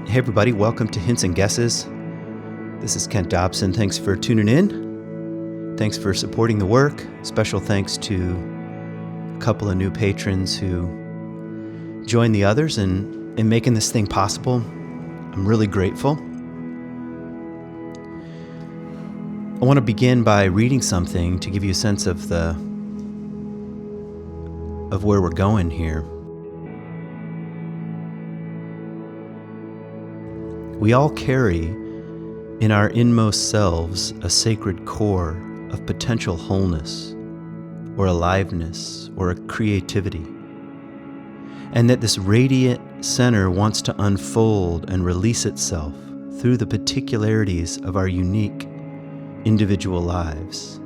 Hey everybody, welcome to Hints and Guesses. This is Kent Dobson. Thanks for tuning in. Thanks for supporting the work. Special thanks to a couple of new patrons who joined the others in making this thing possible. I'm really grateful. I want to begin by reading something to give you a sense of where we're going here. We all carry in our inmost selves a sacred core of potential wholeness or aliveness or a creativity, and that this radiant center wants to unfold and release itself through the particularities of our unique individual lives.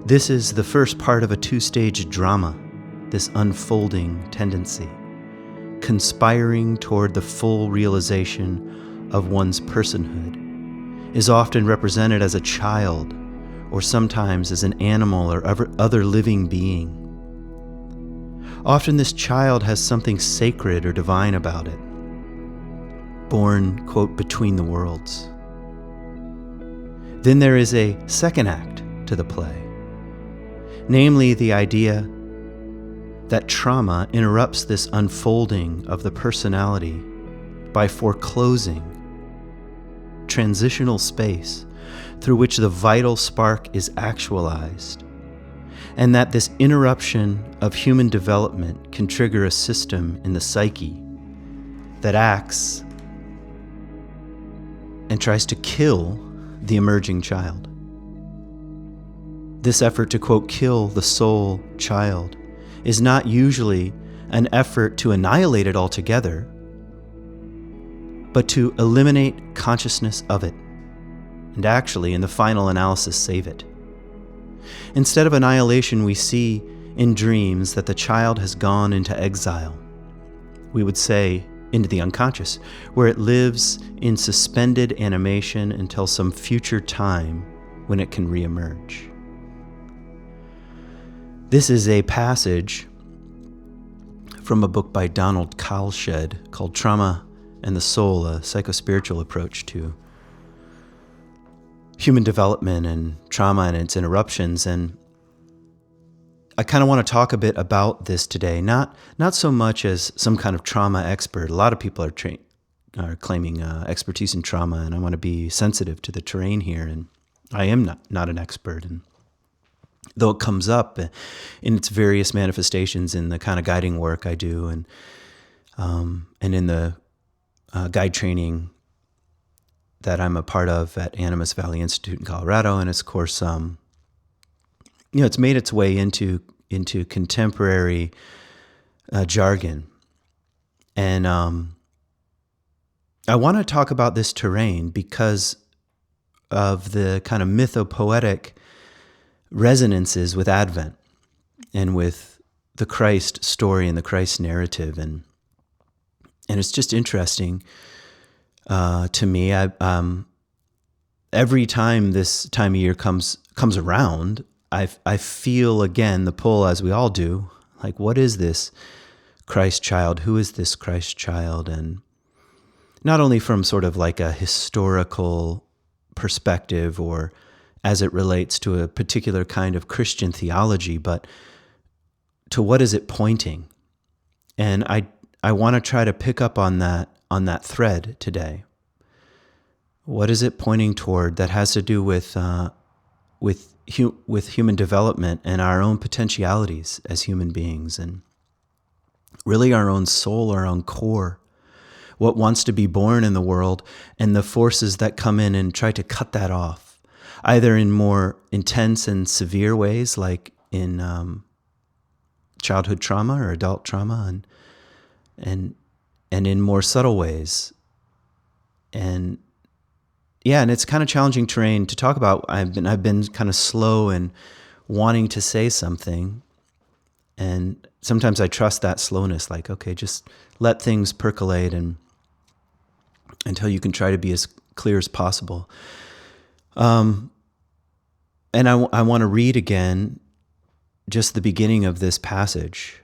This is the first part of a two-stage drama, this unfolding tendency, conspiring toward the full realization of one's personhood, is often represented as a child or sometimes as an animal or other living being. Often this child has something sacred or divine about it, born, quote, between the worlds. Then there is a second act to the play, namely the idea that trauma interrupts this unfolding of the personality by foreclosing transitional space through which the vital spark is actualized, and that this interruption of human development can trigger a system in the psyche that acts and tries to kill the emerging child. This effort to, quote, kill the soul child is not usually an effort to annihilate it altogether, but to eliminate consciousness of it, and actually, in the final analysis, save it. Instead of annihilation, we see in dreams that the child has gone into exile. We would say into the unconscious, where it lives in suspended animation until some future time when it can reemerge. This is a passage from a book by Donald Kalshed called Trauma and the Soul, a psychospiritual approach to human development and trauma and its interruptions. And I kind of want to talk a bit about this today, not so much as some kind of trauma expert. A lot of people are claiming expertise in trauma, and I want to be sensitive to the terrain here. And I am not an expert, and though it comes up in its various manifestations in the kind of guiding work I do, and in the guide training that I'm a part of at Animas Valley Institute in Colorado, and it's, of course, it's made its way into contemporary jargon, and I want to talk about this terrain because of the kind of mythopoetic resonances with Advent and with the Christ story and the Christ narrative, and it's just interesting to me. Every time this time of year comes around, I feel again the pull, as we all do, like, what is this Christ child? Who is this Christ child? And not only from sort of like a historical perspective or as it relates to a particular kind of Christian theology, but to what is it pointing? And I want to try to pick up on that thread today. What is it pointing toward that has to do with human development and our own potentialities as human beings, and really our own soul, our own core, what wants to be born in the world, and the forces that come in and try to cut that off, either in more intense and severe ways, like in childhood trauma or adult trauma, and in more subtle ways. And it's kind of challenging terrain to talk about. I've been kind of slow in wanting to say something, and sometimes I trust that slowness, like, okay, just let things percolate and until you can try to be as clear as possible. And I want to read again just the beginning of this passage,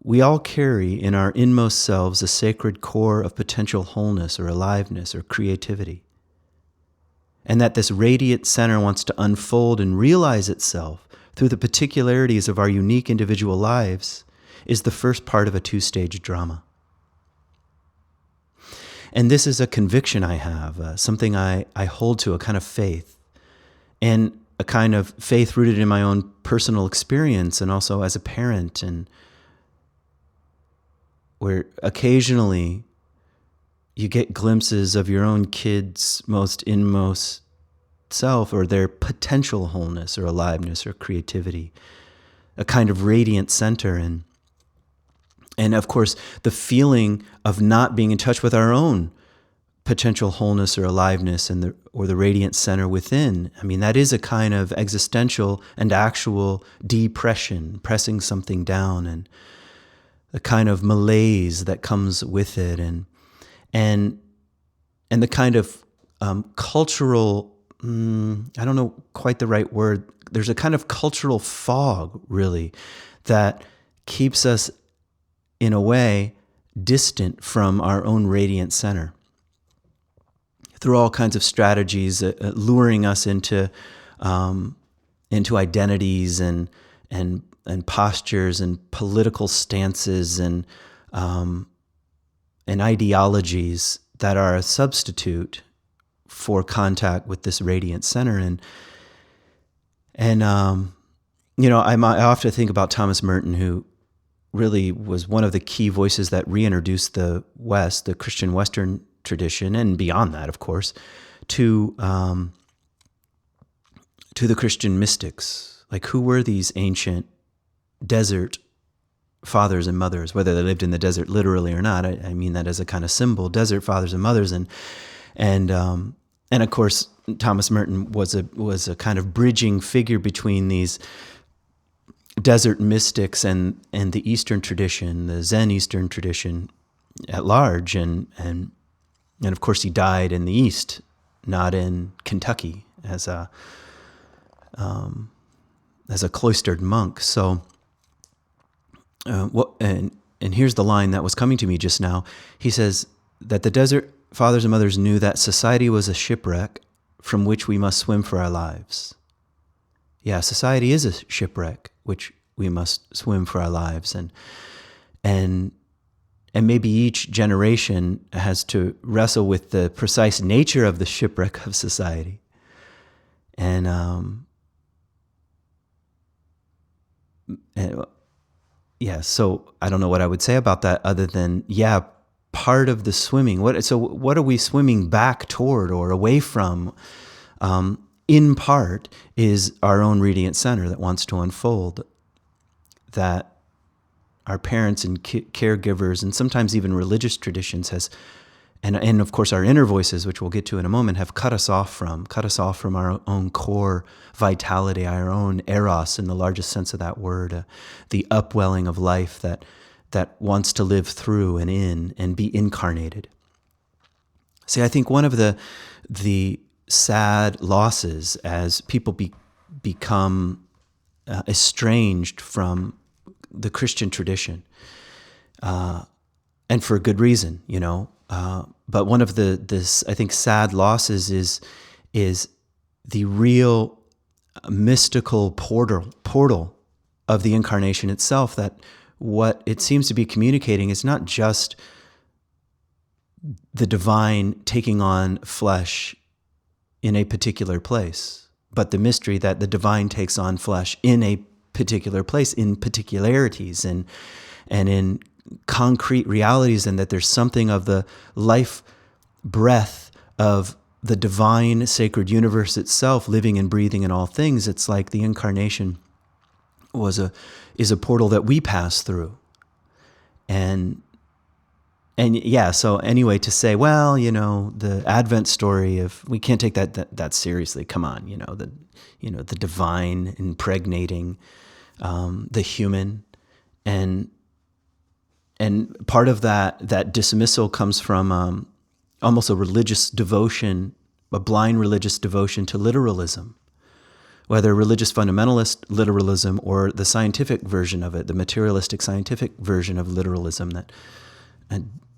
we all carry in our inmost selves a sacred core of potential wholeness or aliveness or creativity. And that this radiant center wants to unfold and realize itself through the particularities of our unique individual lives is the first part of a two-stage drama. And this is a conviction I have, something I hold to, a kind of faith, and a kind of faith rooted in my own personal experience and also as a parent, and where occasionally you get glimpses of your own kid's most inmost self or their potential wholeness or aliveness or creativity, a kind of radiant center. And of course, the feeling of not being in touch with our own potential wholeness or aliveness or the radiant center within. I mean, that is a kind of existential and actual depression, pressing something down, and the kind of malaise that comes with it, and the kind of cultural, I don't know quite the right word. There's a kind of cultural fog, really, that keeps us, in a way, distant from our own radiant center through all kinds of strategies, luring us into identities and postures and political stances and ideologies that are a substitute for contact with this radiant center. And I often think about Thomas Merton, who really was one of the key voices that reintroduced the West, the Christian Western tradition, and beyond that, of course, to the Christian mystics. Like, who were these ancient desert fathers and mothers, whether they lived in the desert literally or not? I mean that as a kind of symbol, desert fathers and mothers, and of course, Thomas Merton was a kind of bridging figure between these desert mystics and the Eastern tradition, the Zen Eastern tradition at large, and of course he died in the East, not in Kentucky, as a cloistered monk. So, and here's the line that was coming to me just now. He says that the desert fathers and mothers knew that society was a shipwreck from which we must swim for our lives. Yeah, society is a shipwreck which we must swim for our lives, and maybe each generation has to wrestle with the precise nature of the shipwreck of society. And so I don't know what I would say about that other than, part of the swimming. What are we swimming back toward or away from? In part is our own radiant center that wants to unfold, that our parents and caregivers and sometimes even religious traditions and of course our inner voices, which we'll get to in a moment, have cut us off from our own core vitality, our own eros in the largest sense of that word, the upwelling of life that wants to live through and in and be incarnated. See, I think one of the sad losses as people become estranged from the Christian tradition, and for a good reason, but one of this I think sad losses is the real mystical portal of the incarnation itself. That what it seems to be communicating is not just the divine taking on flesh in a particular place, but the mystery that the divine takes on flesh in a particular place, in particularities and in concrete realities, and that there's something of the life breath of the divine sacred universe itself living and breathing in all things. It's like the incarnation is a portal that we pass through. So anyway, to say, the Advent story we can't take that seriously. Come on, the divine impregnating the human, and part of that dismissal comes from almost a religious devotion, a blind religious devotion to literalism, whether religious fundamentalist literalism or the scientific version of it, the materialistic scientific version of literalism that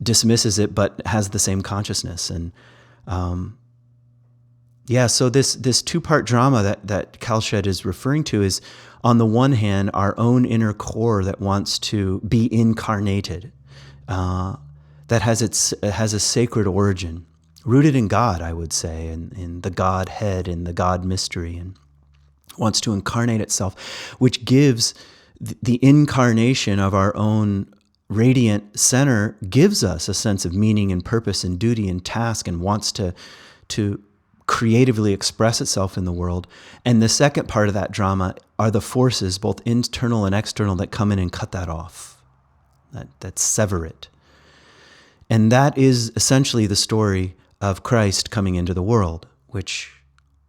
dismisses it but has the same consciousness. And so this two-part drama that Kalshed is referring to is, on the one hand, our own inner core that wants to be incarnated, that has a sacred origin, rooted in God, I would say, in the Godhead, in the God mystery, and wants to incarnate itself, which gives the incarnation of our own radiant center, gives us a sense of meaning and purpose and duty and task, and wants to creatively express itself in the world. And the second part of that drama are the forces, both internal and external, that come in and cut that off, that sever it. And that is essentially the story of Christ coming into the world, which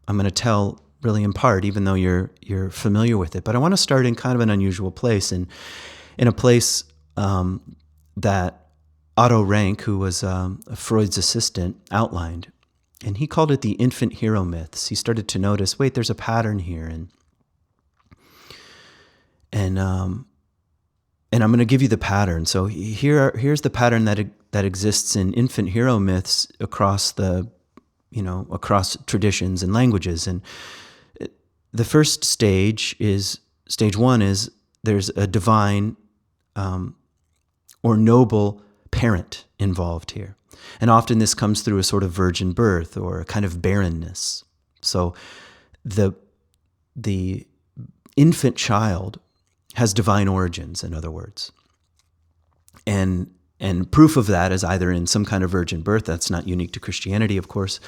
I'm going to tell really in part, even though you're familiar with it. But I want to start in kind of an unusual place, and in a place that Otto Rank, who was Freud's assistant, outlined. And he called it the infant hero myths. He started to notice, wait, there's a pattern here, and I'm going to give you the pattern. So here's the pattern that exists in infant hero myths across across traditions and languages. And the first stage one is there's a divine or noble parent involved here. And often this comes through a sort of virgin birth or a kind of barrenness. So the infant child has divine origins, in other words. And proof of that is either in some kind of virgin birth, that's not unique to Christianity, of course,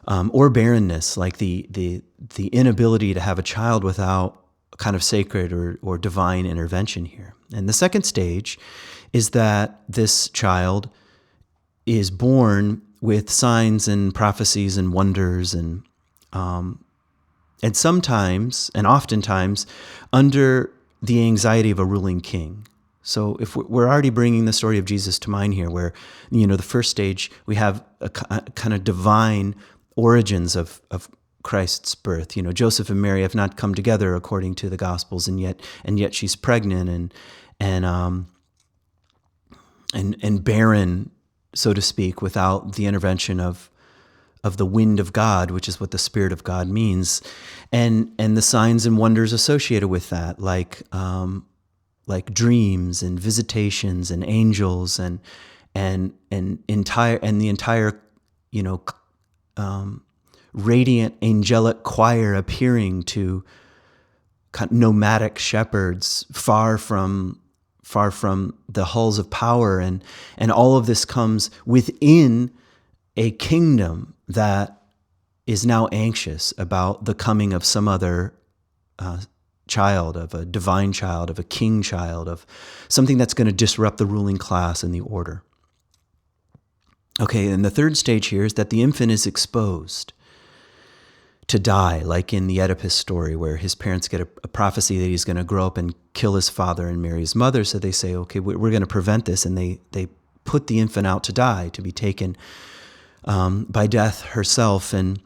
or barrenness, like the inability to have a child without a kind of sacred or divine intervention here. And the second stage is that this child is born with signs and prophecies and wonders and sometimes and oftentimes under the anxiety of a ruling king. So if we're already bringing the story of Jesus to mind here, where, the first stage, we have a kind of divine origins of Christ's birth. Joseph and Mary have not come together according to the Gospels, and yet she's pregnant and barren, so to speak, without the intervention of the wind of God, which is what the Spirit of God means, and the signs and wonders associated with that, like dreams and visitations and angels and the entire radiant angelic choir appearing to nomadic shepherds far from the halls of power, and all of this comes within a kingdom that is now anxious about the coming of some other child, of a divine child, of a king child, of something that's going to disrupt the ruling class and the order. Okay, and the third stage here is that the infant is exposed to die, like in the Oedipus story, where his parents get a prophecy that he's going to grow up and kill his father and marry his mother. So they say, okay, we're going to prevent this. And they put the infant out to die, to be taken by death herself, and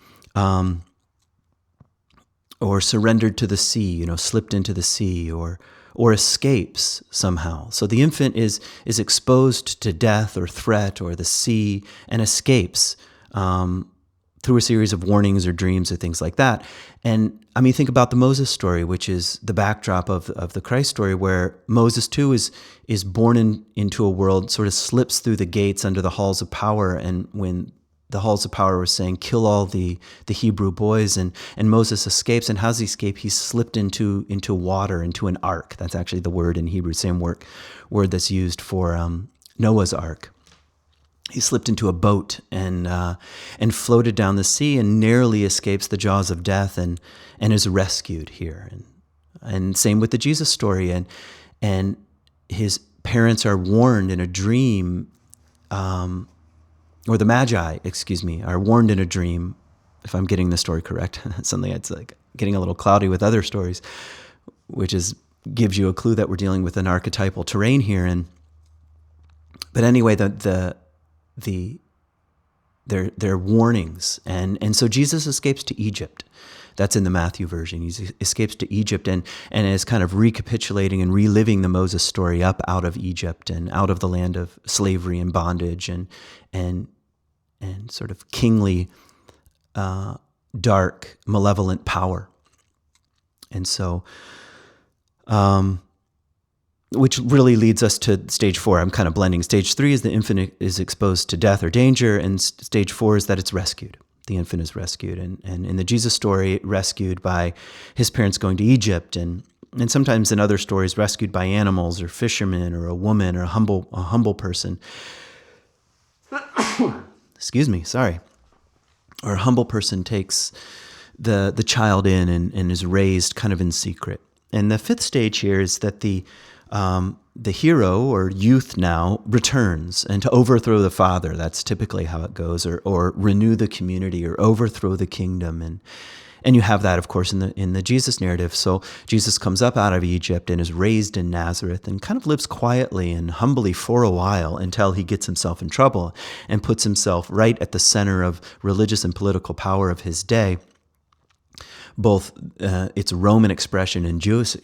or surrendered to the sea, slipped into the sea, or escapes somehow. So the infant is exposed to death or threat or the sea and escapes through a series of warnings or dreams or things like that. And I mean, think about the Moses story, which is the backdrop of the Christ story, where Moses too is born into a world, sort of slips through the gates under the halls of power. And when the halls of power were saying, kill all the Hebrew boys, and Moses escapes. And how does he escape? He's slipped into water, into an ark. That's actually the word in Hebrew, same word that's used for Noah's ark. He slipped into a boat and floated down the sea and narrowly escapes the jaws of death and is rescued here. And same with the Jesus story. And his parents are warned in a dream, or the Magi, are warned in a dream, if I'm getting the story correct. Suddenly it's like getting a little cloudy with other stories, which gives you a clue that we're dealing with an archetypal terrain here. But anyway, their warnings, and so Jesus escapes to Egypt. That's in the Matthew version. He escapes to Egypt and is kind of recapitulating and reliving the Moses story up out of Egypt and out of the land of slavery and bondage and sort of kingly, dark, malevolent power. And so, which really leads us to stage 4. I'm kind of blending. Stage 3 is the infant is exposed to death or danger, and stage 4 is that it's rescued. The infant is rescued. And in the Jesus story, rescued by his parents going to Egypt, and sometimes in other stories, rescued by animals or fishermen or a woman or a humble person. Excuse me, sorry. Or a humble person takes the child in and is raised kind of in secret. And the 5th stage here is that the hero or youth now returns and to overthrow the father. That's typically how it goes, or renew the community or overthrow the kingdom. And you have that, of course, in the Jesus narrative. So Jesus comes up out of Egypt and is raised in Nazareth and kind of lives quietly and humbly for a while until he gets himself in trouble and puts himself right at the center of religious and political power of his day. Both its Roman expression and Jewish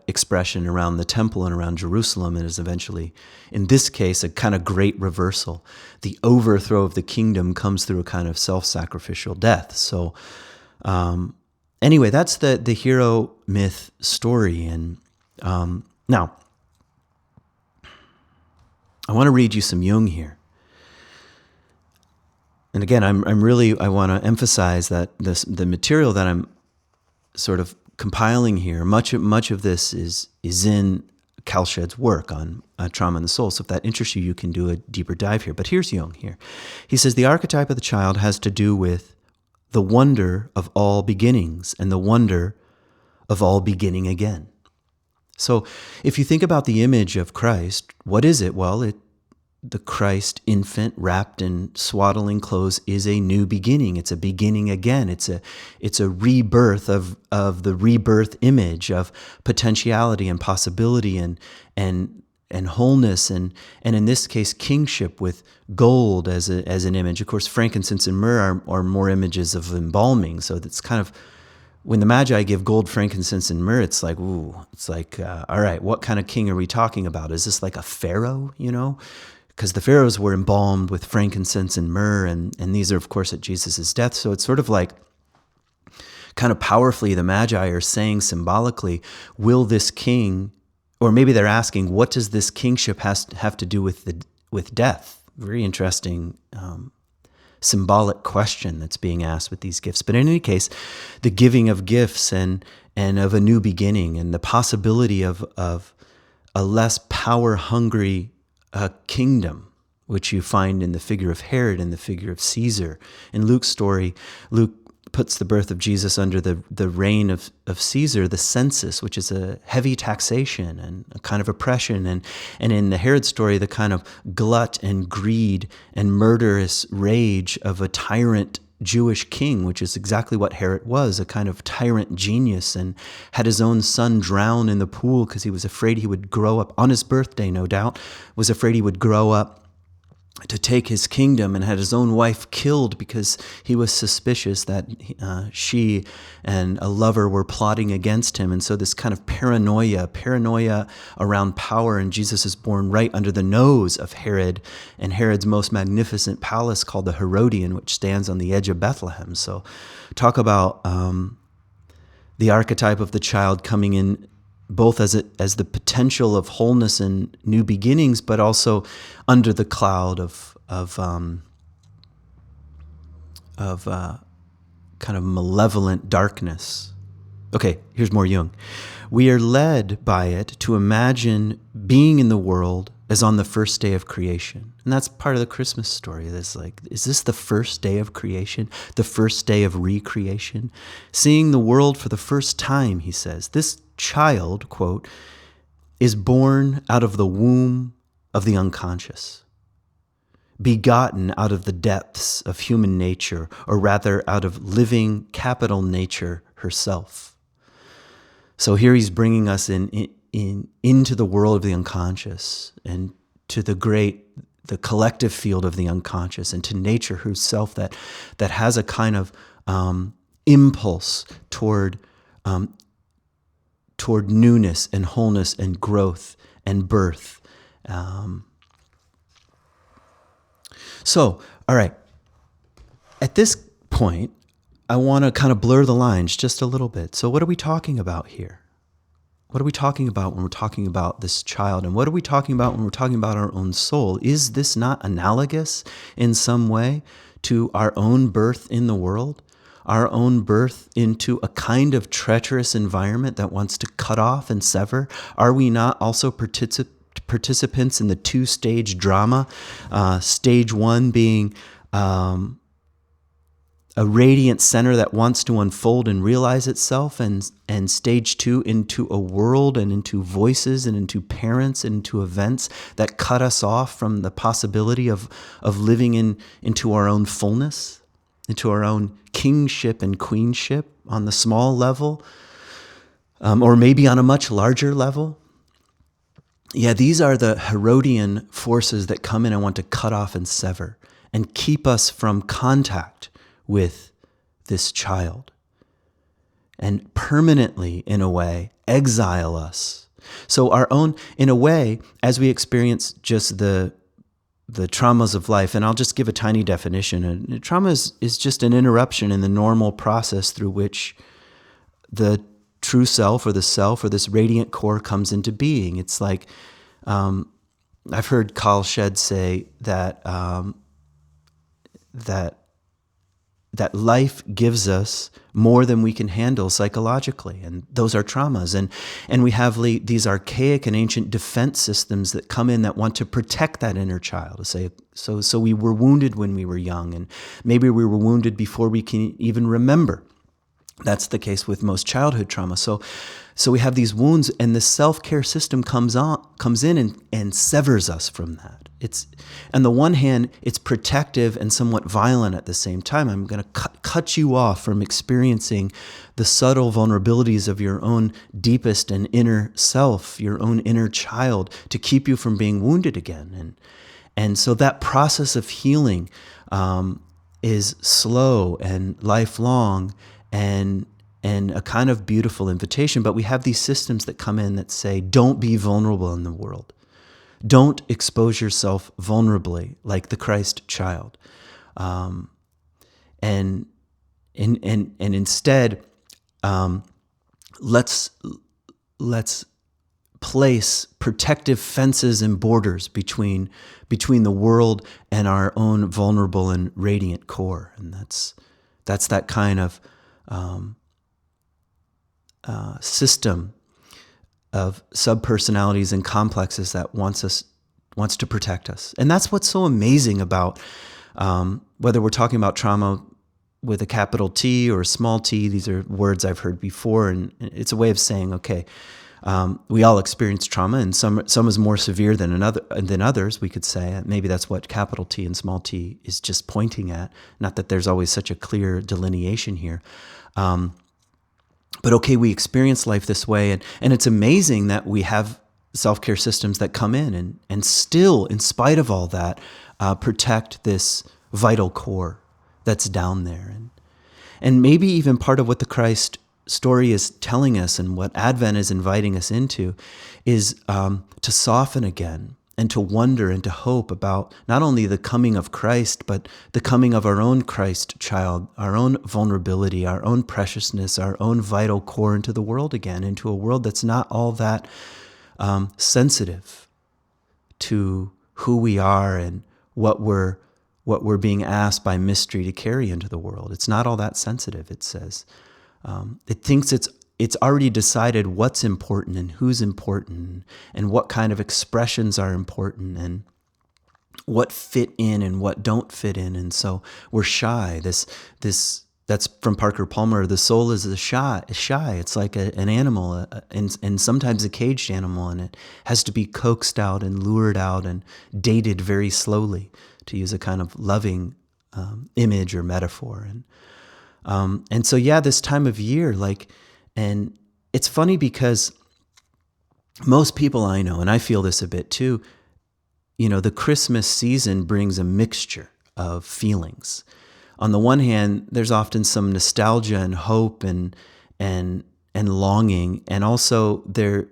expression around the temple and around Jerusalem, and is eventually, in this case, a kind of great reversal. The overthrow of the kingdom comes through a kind of self-sacrificial death. So anyway, that's the hero myth story. And now, I want to read you some Jung here. And again, I want to emphasize that the material that I'm sort of compiling here, much of this is in Cal Shedd's work on trauma and the soul. So if that interests you, you can do a deeper dive here. But here's Jung here. He says, the archetype of the child has to do with the wonder of all beginnings and the wonder of all beginning again. So if you think about the image of Christ, what is it? Well, the Christ infant wrapped in swaddling clothes is a new beginning. It's a beginning again. It's a rebirth of the rebirth image of potentiality and possibility and wholeness and in this case kingship with gold as an image. Of course, frankincense and myrrh are more images of embalming. So that's kind of when the Magi give gold, frankincense, and myrrh, it's like, all right, what kind of king are we talking about? Is this like a pharaoh, Because the pharaohs were embalmed with frankincense and myrrh, and these are, of course, at Jesus' death. So it's sort of like, kind of powerfully, the Magi are saying symbolically, will this king, or maybe they're asking, what does this kingship have to do with death? Very interesting symbolic question that's being asked with these gifts. But in any case, the giving of gifts and of a new beginning and the possibility of a less power-hungry kingdom, which you find in the figure of Herod and the figure of Caesar. In Luke's story, Luke puts the birth of Jesus under the reign of Caesar, the census, which is a heavy taxation and a kind of oppression. And in the Herod story, the kind of glut and greed and murderous rage of a tyrant Jewish king, which is exactly what Herod was, a kind of tyrant genius, and had his own son drown in the pool because he was afraid he would grow up, on his birthday, no doubt, was afraid he would grow up to take his kingdom, and had his own wife killed because he was suspicious that she and a lover were plotting against him. And so this kind of paranoia around power, and Jesus is born right under the nose of Herod and Herod's most magnificent palace called the Herodian, which stands on the edge of Bethlehem. So talk about the archetype of the child coming in both as the potential of wholeness and new beginnings, but also under the cloud of kind of malevolent darkness. Okay, here's more Jung. We are led by it to imagine being in the world as on the first day of creation. And that's part of the Christmas story. It's like, is this the first day of creation? The first day of recreation? Seeing the world for the first time, he says. This child, quote, is born out of the womb of the unconscious, begotten out of the depths of human nature, or rather out of living capital nature herself. So here he's bringing us into the world of the unconscious and to the collective field of the unconscious, and to nature herself that has a kind of impulse toward newness and wholeness and growth and birth. So, all right. At this point, I want to kind of blur the lines just a little bit. So what are we talking about here? What are we talking about when we're talking about this child? And what are we talking about when we're talking about our own soul? Is this not analogous in some way to our own birth in the world? Our own birth into a kind of treacherous environment that wants to cut off and sever? Are we not also participants in the two-stage drama? Stage one being a radiant center that wants to unfold and realize itself, and stage two into a world and into voices and into parents and into events that cut us off from the possibility of living into our own fullness, into our own kingship and queenship on the small level, or maybe on a much larger level. Yeah, these are the Herodian forces that come in and want to cut off and sever and keep us from contact with this child and permanently, in a way, exile us. So our own, in a way, as we experience just the traumas of life, and I'll just give a tiny definition. Trauma is just an interruption in the normal process through which the true self or this radiant core comes into being. It's like, I've heard Carl Shedd say that that life gives us more than we can handle psychologically, and those are traumas. And we have these archaic and ancient defense systems that come in that want to protect that inner child. To say, so we were wounded when we were young, and maybe we were wounded before we can even remember. That's the case with most childhood trauma. So we have these wounds, and the self-care system comes in and severs us from that. It's, on the one hand, it's protective and somewhat violent at the same time. I'm going to cut you off from experiencing the subtle vulnerabilities of your own deepest and inner self, your own inner child, to keep you from being wounded again. And so that process of healing is slow and lifelong, and a kind of beautiful invitation. But we have these systems that come in that say, don't be vulnerable in the world. Don't expose yourself vulnerably like the Christ child. And instead, let's place protective fences and borders between the world and our own vulnerable and radiant core. And that's that kind of system of subpersonalities and complexes that wants to protect us. And that's what's so amazing about whether we're talking about trauma with a capital T or a small t. These are words I've heard before, and it's a way of saying, okay, we all experience trauma, and some is more severe than others. We could say maybe that's what capital T and small t is just pointing at. Not that there's always such a clear delineation here. But okay, we experience life this way, and it's amazing that we have self-care systems that come in and still, in spite of all that, protect this vital core that's down there. And maybe even part of what the Christ story is telling us and what Advent is inviting us into is to soften again and to wonder and to hope about not only the coming of Christ, but the coming of our own Christ child, our own vulnerability, our own preciousness, our own vital core into the world again, into a world that's not all that sensitive to who we are and what we're being asked by mystery to carry into the world. It's not all that sensitive, it says. It thinks it's already decided what's important and who's important and what kind of expressions are important and what fit in and what don't fit in. And so we're shy. This that's from Parker Palmer. The soul is shy. It's like an animal, and sometimes a caged animal, and it has to be coaxed out and lured out and dated very slowly, to use a kind of loving image or metaphor. And so, yeah, this time of year, and it's funny because most people I know, and I feel this a bit too, the Christmas season brings a mixture of feelings. on the one hand, there's often some nostalgia and hope and longing, and also there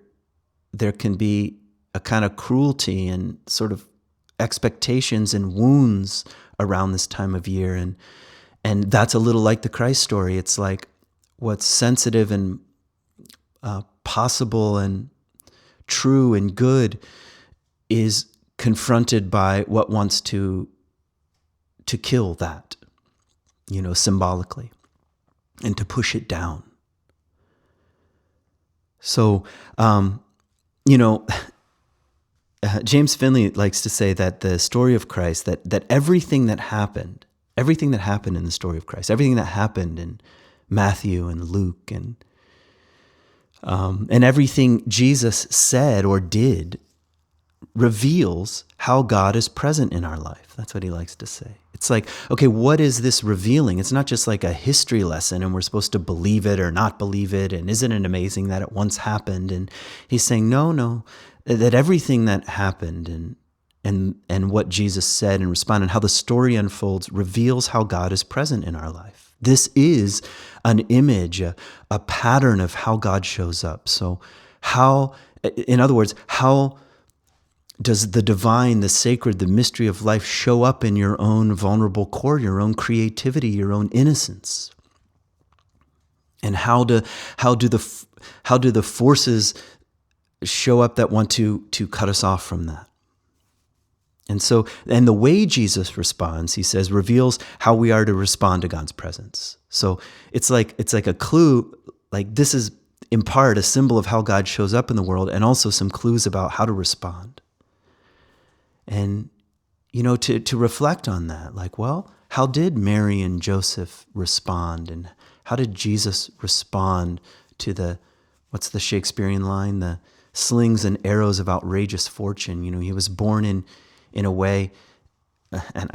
can be a kind of cruelty and sort of expectations and wounds around this time of year, and that's a little like the Christ story. It's like what's sensitive and possible and true and good is confronted by what wants to kill that, symbolically, and to push it down. So, James Finley likes to say that the story of Christ, that everything that happened in the story of Christ, everything that happened in Matthew and Luke and everything Jesus said or did reveals how God is present in our life. That's what he likes to say. It's like, okay, what is this revealing? It's not just like a history lesson and we're supposed to believe it or not believe it. And isn't it amazing that it once happened? And he's saying, no, that everything that happened and what Jesus said and responded and how the story unfolds reveals how God is present in our life. This is an image, a pattern of how God shows up. So in other words, how does the divine, the sacred, the mystery of life show up in your own vulnerable core, your own creativity, your own innocence? And how do the forces show up that want to cut us off from that? And the way Jesus responds, he says, reveals how we are to respond to God's presence. So it's like a clue, like this is in part a symbol of how God shows up in the world, and also some clues about how to respond. And, to reflect on that, like, well, how did Mary and Joseph respond? And how did Jesus respond to what's the Shakespearean line? The slings and arrows of outrageous fortune. He was born in a way, and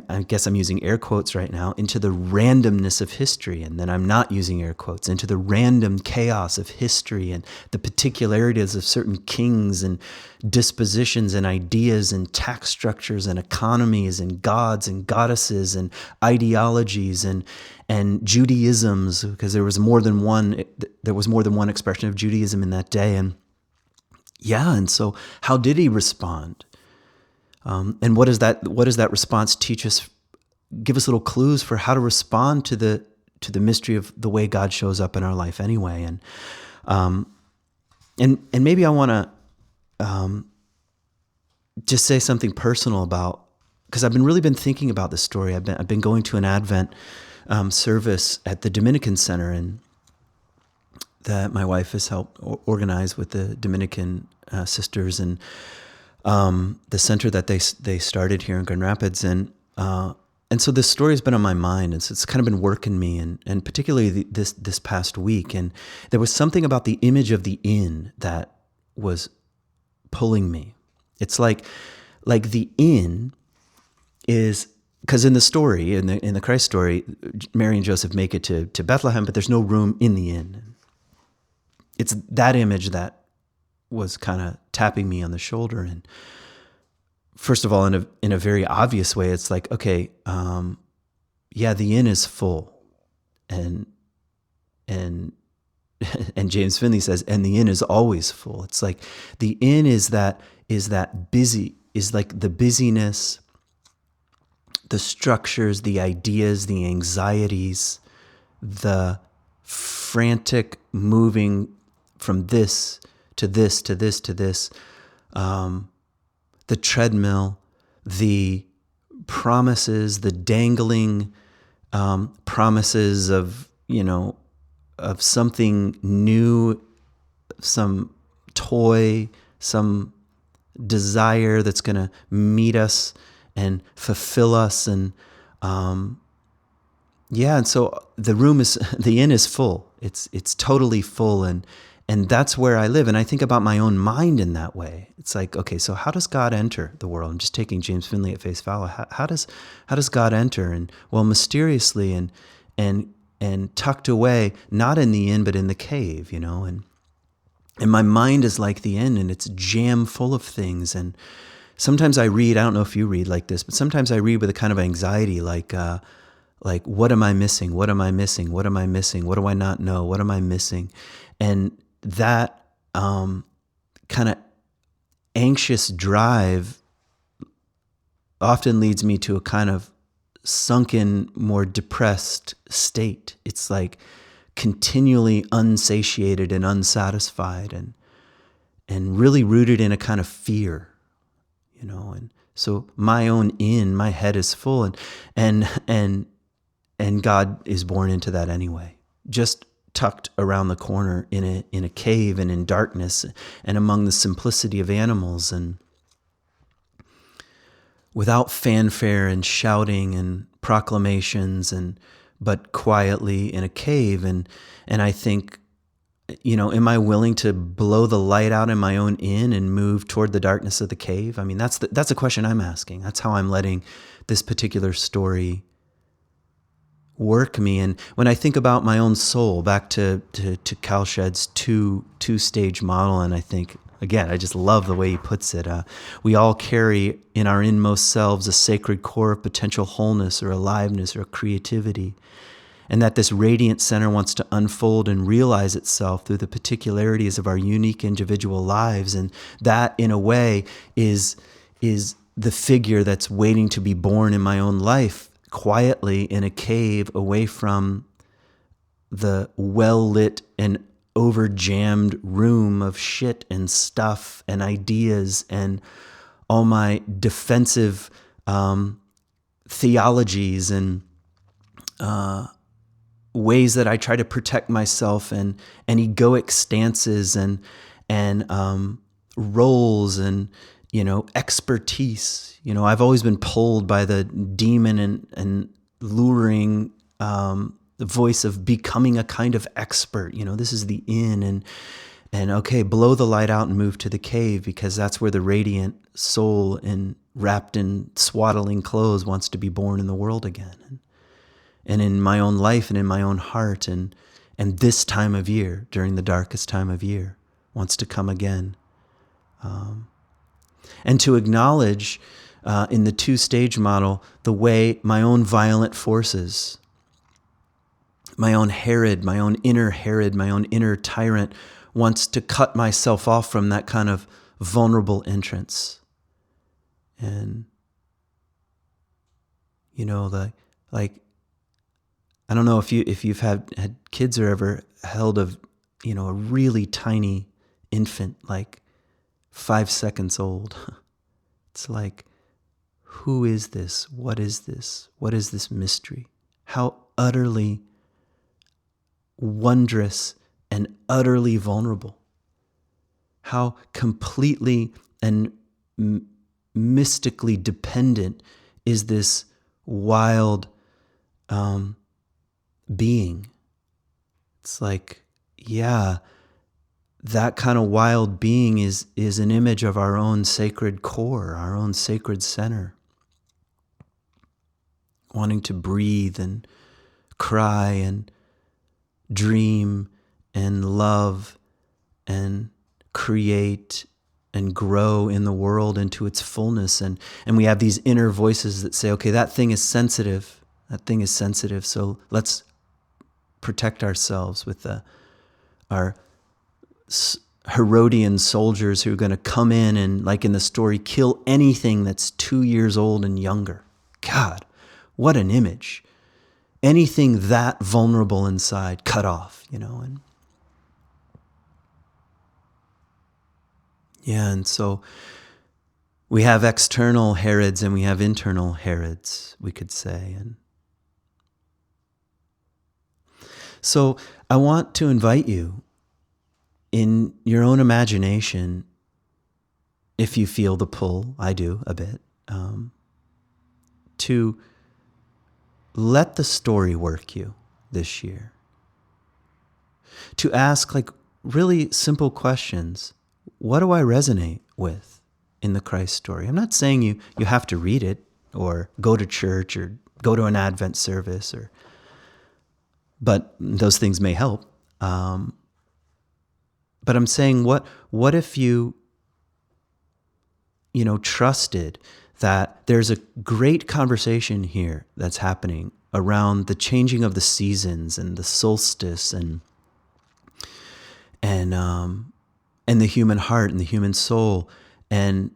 I guess I'm using air quotes right now, into the randomness of history. And then I'm not using air quotes, into the random chaos of history and the particularities of certain kings and dispositions and ideas and tax structures and economies and gods and goddesses and ideologies and Judaisms, because there was more than one expression of Judaism in that day. And so how did he respond? And what does that response teach us? Give us little clues for how to respond to the mystery of the way God shows up in our life anyway. And maybe I want to just say something personal about, because I've really been thinking about this story. I've been going to an Advent service at the Dominican Center, and that my wife has helped organize with the Dominican sisters and the center that they started here in Grand Rapids, and so this story has been on my mind, and so it's kind of been working me, and particularly this past week. And there was something about the image of the inn that was pulling me. It's like the inn is, because in the story, in the Christ story, Mary and Joseph make it to Bethlehem, but there's no room in the inn. It's that image that was kind of tapping me on the shoulder. And first of all, in a very obvious way, it's like, okay, the inn is full, and James Finley says, and the inn is always full. It's like the inn is like the busyness, the structures, the ideas, the anxieties, the frantic moving from this to this, to this, to this, the treadmill, the promises, the dangling promises of something new, some toy, some desire that's going to meet us and fulfill us. And and so the inn is full. It's totally full, and that's where I live. And I think about my own mind in that way. It's like, okay, so how does God enter the world? I'm just taking James Finley at face value. How does God enter? And well, mysteriously and tucked away, not in the inn, but in the cave, and my mind is like the inn, and it's jam full of things. And sometimes I read, I don't know if you read like this, but sometimes I read with a kind of anxiety, like Like, what am I missing? What am I missing? What am I missing? What do I not know? What am I missing? And that kind of anxious drive often leads me to a kind of sunken, more depressed state. It's like continually unsatiated and unsatisfied, and really rooted in a kind of fear, and so my head is full, and God is born into that anyway, just tucked around the corner in a cave and in darkness and among the simplicity of animals, and without fanfare and shouting and proclamations, but quietly in a cave. And I think, am I willing to blow the light out in my own inn and move toward the darkness of the cave? I mean, that's a question I'm asking. That's how I'm letting this particular story work me. And when I think about my own soul, back to Cal Shedd's two-stage model, and I think, again, I just love the way he puts it. We all carry in our inmost selves a sacred core of potential wholeness or aliveness or creativity, and that this radiant center wants to unfold and realize itself through the particularities of our unique individual lives. And that, in a way, is the figure that's waiting to be born in my own life, quietly in a cave away from the well-lit and over-jammed room of shit and stuff and ideas and all my defensive theologies and ways that I try to protect myself, and egoic stances and roles and expertise. I've always been pulled by the demon and luring the voice of becoming a kind of expert. This is the inn, and okay, blow the light out and move to the cave, because that's where the radiant soul wrapped in swaddling clothes wants to be born in the world again, and in my own life and in my own heart, and this time of year, during the darkest time of year, wants to come again. And to acknowledge in the two-stage model the way my own violent forces, my own Herod, my own inner tyrant, wants to cut myself off from that kind of vulnerable entrance. And, I don't know if you've had kids or ever held a really tiny infant, like 5 seconds old. It's like, who is this? What is this? What is this mystery? How utterly wondrous and utterly vulnerable. How completely and mystically dependent is this wild being. It's like, yeah, that kind of wild being is an image of our own sacred core, our own sacred center, wanting to breathe and cry and dream and love and create and grow in the world into its fullness. And we have these inner voices that say, okay, that thing is sensitive. That thing is sensitive. So let's protect ourselves with our Herodian soldiers who are going to come in and, like in the story, kill anything that's 2 years old and younger. God, what an image. Anything that vulnerable inside, cut off, and yeah, and so we have external Herods and we have internal Herods, we could say. And so I want to invite you, in your own imagination, if you feel the pull, I do a bit, to let the story work you this year. To ask really simple questions. What do I resonate with in the Christ story? I'm not saying you have to read it or go to church or go to an Advent service, but those things may help. But I'm saying, what if you trusted that there's a great conversation here that's happening around the changing of the seasons and the solstice and the human heart and the human soul and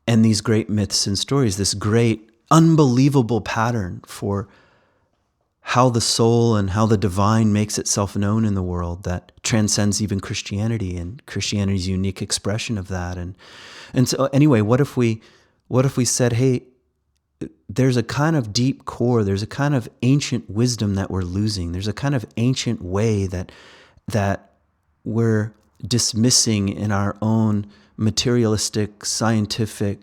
these great myths and stories, this great, unbelievable pattern for how the soul and how the divine makes itself known in the world that transcends even Christianity and Christianity's unique expression of that. And so anyway, what if we said, hey, there's a kind of deep core, there's a kind of ancient wisdom that we're losing. There's a kind of ancient way that we're dismissing in our own materialistic, scientific,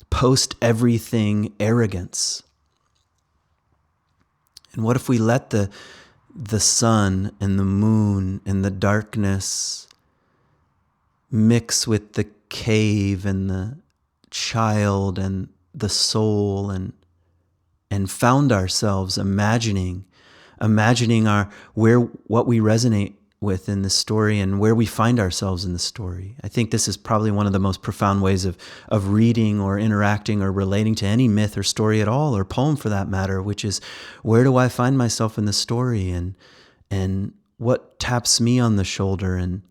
post-everything arrogance. And what if we let the sun and the moon and the darkness mix with the cave and the child and the soul and found ourselves imagining what we resonate with in the story and where we find ourselves in the story. I think this is probably one of the most profound ways of reading or interacting or relating to any myth or story at all, or poem for that matter, which is, where do I find myself in the story, and what taps me on the shoulder, and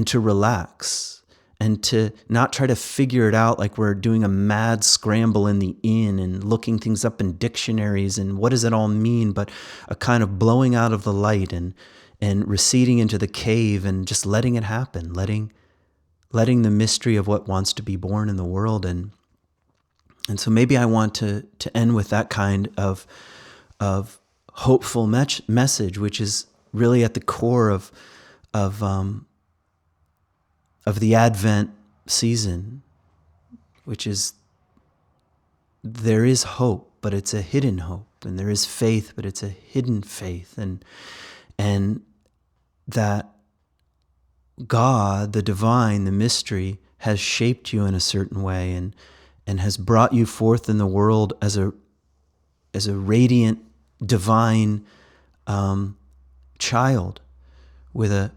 to relax and to not try to figure it out like we're doing a mad scramble in the inn and looking things up in dictionaries and what does it all mean, but a kind of blowing out of the light and receding into the cave and just letting it happen, letting the mystery of what wants to be born in the world. And so maybe I want to end with that kind of hopeful message, which is really at the core of the Advent season, which is, there is hope, but it's a hidden hope, and there is faith, but it's a hidden faith, and that God, the divine, the mystery, has shaped you in a certain way and has brought you forth in the world as a radiant, divine child with a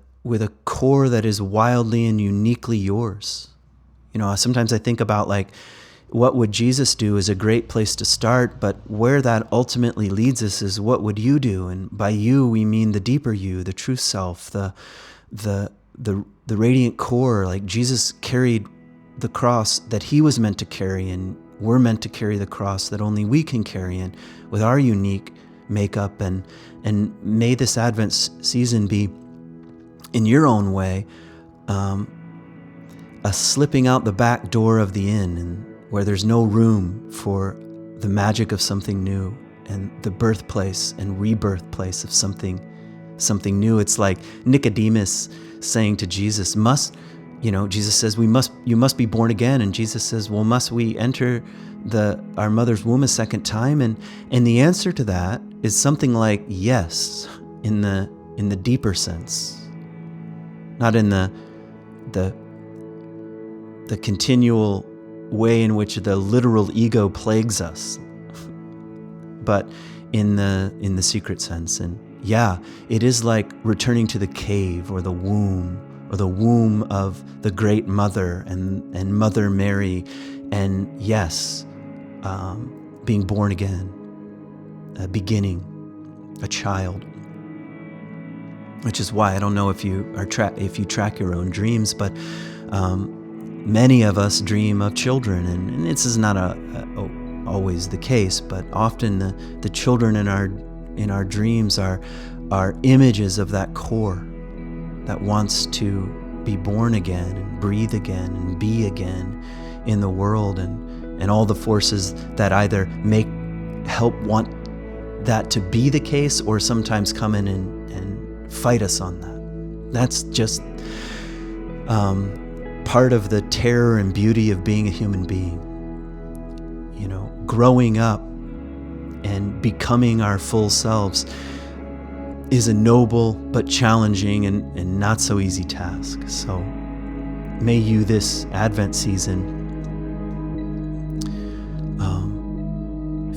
core that is wildly and uniquely yours. You know, sometimes I think about, like, what would Jesus do is a great place to start, but where that ultimately leads us is, what would you do? And by you, we mean the deeper you, the true self, the radiant core. Like, Jesus carried the cross that he was meant to carry, and we're meant to carry the cross that only we can carry, in with our unique makeup. And may this Advent season be, in your own way, a slipping out the back door of the inn, and where there's no room for the magic of something new and the birthplace and rebirth place of something new. It's like Nicodemus saying to Jesus, Jesus says, you must be born again. And Jesus says, well, must we enter our mother's womb a second time? And the answer to that is something like yes, in the deeper sense, not in the continual way in which the literal ego plagues us, but in the secret sense. And yeah, it is like returning to the cave or the womb of the great mother and Mother Mary, and yes, being born again, a beginning, a child. Which is why I don't know if you track your own dreams, but many of us dream of children, and this is not always the case, but often the children in our dreams are images of that core that wants to be born again and breathe again and be again in the world, and all the forces that either help want that to be the case, or sometimes come in and fight us on that. That's just part of the terror and beauty of being a human being. You know, growing up and becoming our full selves is a noble but challenging and not so easy task. So may you this Advent season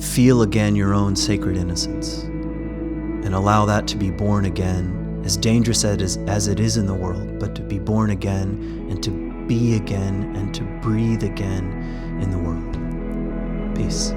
feel again your own sacred innocence and allow that to be born again, as dangerous as it is in the world, but to be born again and to be again and to breathe again in the world. Peace.